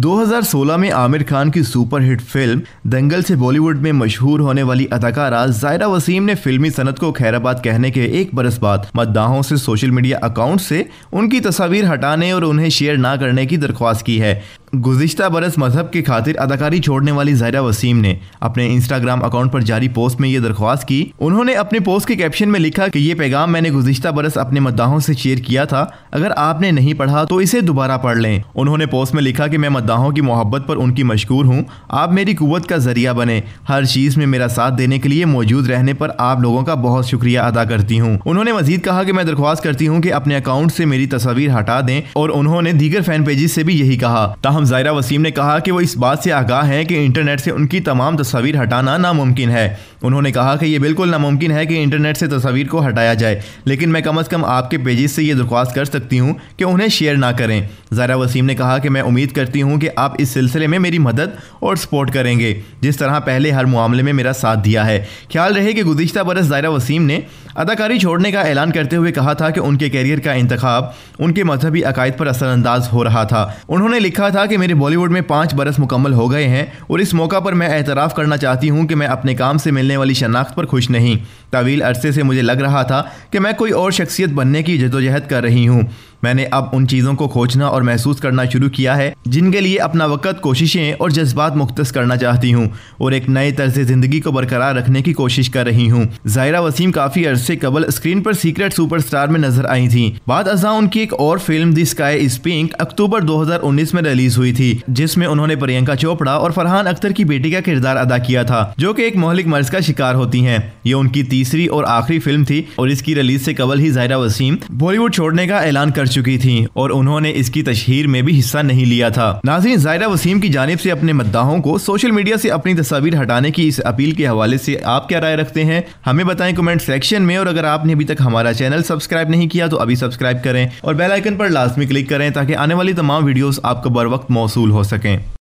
2016 में आमिर खान की super hit film दंगल से बॉलीवुड में मशहूर होने वाली अदाकारा ज़ायरा वसीम ने फिल्मी सनत को खैराबाद कहने के एक बरस बाद मद्दाहों से सोशल मीडिया अकाउंट से उनकी तस्वीर हटाने और उन्हें शेयर ना करने की दरख्वास्त की है। गुज़िश्ता बरस मजहब की खातिर अदाकारी छोड़ने वाली ज़ायरा वसीम ने अपने इंस्टाग्राम अकाउंट पर जारी पोस्ट में ये दरख्वास्त की। उन्होंने अपने पोस्ट के कैप्शन में लिखा कि ये पैगाम मैंने गुज़िश्ता बरस अपने मद्दाहों से शेयर किया था, अगर आपने नहीं पढ़ा तो इसे दोबारा पढ़ लें। उन्होंने पोस्ट में लिखा कि मैं मद्दाहों की मोहब्बत पर उनकी मशकूर हूँ, आप मेरी कुव्वत का जरिया बने, हर चीज़ में मेरा साथ देने के लिए मौजूद रहने पर आप लोगों का बहुत शुक्रिया अदा करती हूँ। उन्होंने मजीद कहा कि मैं दरख्वास्त करती हूँ कि अपने अकाउंट से मेरी तस्वीर हटा दें और उन्होंने दीगर फैन पेजेस से भी यही कहा। ताहम ज़ायरा वसीम ने कहा कि वो इस बात से आगाह हैं कि इंटरनेट से उनकी तमाम तस्वीर हटाना नामुमकिन है। उन्होंने कहा कि ये बिल्कुल नामुमकिन है कि इंटरनेट से तस्वीर को हटाया जाए, लेकिन मैं कम अज़ कम आपके पेजेस से ये दरख्वास्त कर सकती हूँ कि उन्हें शेयर ना करें। ज़ायरा वसीम ने कहा कि मैं उम्मीद करती हूँ कि आप इस सिलसिले में मेरी मदद और सपोर्ट करेंगे, जिस तरह पहले हर मामले में मेरा साथ दिया है। ख्याल रहे कि गुज़िश्ता बरस ज़ायरा वसीम ने अदाकारी छोड़ने का ऐलान करते हुए कहा था कि उनके कैरियर का इंतखाब उनके मजहबी अकायद पर असरअंदाज हो रहा था। उन्होंने लिखा था कि मेरे बॉलीवुड में 5 बरस मुकम्मल हो गए हैं और इस मौका पर मैं एतराफ़ करना चाहती हूँ कि मैं अपने काम से मिलने वाली शनाख्त पर खुश नहीं। तवील अरसे से मुझे लग रहा था कि मैं कोई और शख्सियत बनने की जदोजहद कर रही हूँ। मैंने अब उन चीज़ों को खोजना और महसूस करना शुरू किया है जिनके लिए अपना वक़्त, कोशिशें और जज्बात मुख्तस करना चाहती हूँ और एक नए तर्ज़ ज़िंदगी को बरकरार रखने की कोशिश कर रही हूँ। ज़ायरा वसीम काफ़ी अरसे कबल स्क्रीन पर सीक्रेट सुपरस्टार में नजर आई थी। बाद अज़ां उनकी एक और film the sky is pink अक्टूबर 2019 में रिलीज हुई थी, जिसमें उन्होंने प्रियंका चोपड़ा और फरहान अख्तर की बेटी का किरदार अदा किया था, जो कि एक मोहलिक मर्ज का शिकार होती हैं। ये उनकी तीसरी और आखिरी फिल्म थी और इसकी रिलीज से कबल ही ज़ायरा वसीम बॉलीवुड छोड़ने का ऐलान कर चुकी थी और उन्होंने इसकी तशहीर में भी हिस्सा नहीं लिया था। नाज़रीन, ज़ायरा वसीम की जानिब से अपने मद्दाहों को सोशल मीडिया से अपनी तस्वीर हटाने की इस अपील के हवाले से आप क्या राय रखते हैं, हमें बताएं कमेंट सेक्शन में। और अगर आपने अभी तक हमारा चैनल सब्सक्राइब नहीं किया तो अभी सब्सक्राइब करें और बेल आइकन पर लाजमी क्लिक करें ताकि आने वाली तमाम वीडियोस आपको बर वक्त मौसूल हो सकें।